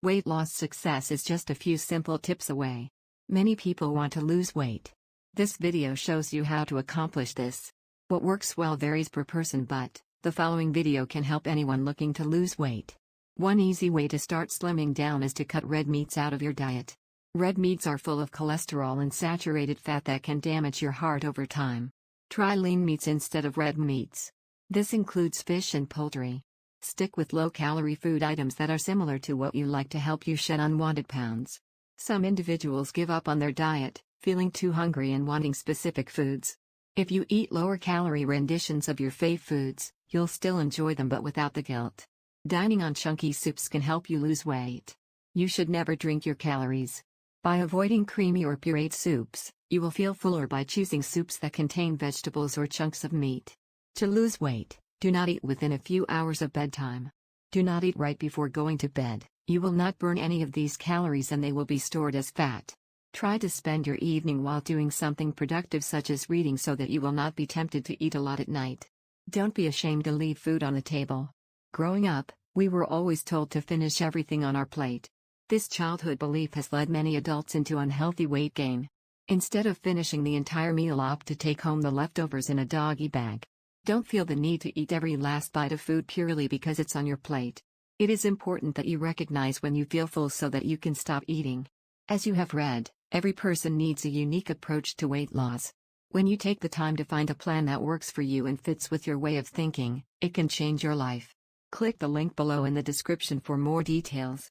Weight loss success is just a few simple tips away. Many people want to lose weight. This video shows you how to accomplish this. What works well varies per person, but the following video can help anyone looking to lose weight. One easy way to start slimming down is to cut red meats out of your diet. Red meats are full of cholesterol and saturated fat that can damage your heart over time. Try lean meats instead of red meats. This includes fish and poultry. Stick with low-calorie food items that are similar to what you like to help you shed unwanted pounds. Some individuals give up on their diet, feeling too hungry and wanting specific foods. If you eat lower-calorie renditions of your fave foods, you'll still enjoy them but without the guilt. Dining on chunky soups can help you lose weight. You should never drink your calories. By avoiding creamy or pureed soups, you will feel fuller by choosing soups that contain vegetables or chunks of meat. To lose weight, do not eat within a few hours of bedtime. Do not eat right before going to bed. You will not burn any of these calories and they will be stored as fat. Try to spend your evening while doing something productive such as reading so that you will not be tempted to eat a lot at night. Don't be ashamed to leave food on the table. Growing up, we were always told to finish everything on our plate. This childhood belief has led many adults into unhealthy weight gain. Instead of finishing the entire meal, opt to take home the leftovers in a doggy bag. Don't feel the need to eat every last bite of food purely because it's on your plate. It is important that you recognize when you feel full so that you can stop eating. As you have read, every person needs a unique approach to weight loss. When you take the time to find a plan that works for you and fits with your way of thinking, it can change your life. Click the link below in the description for more details.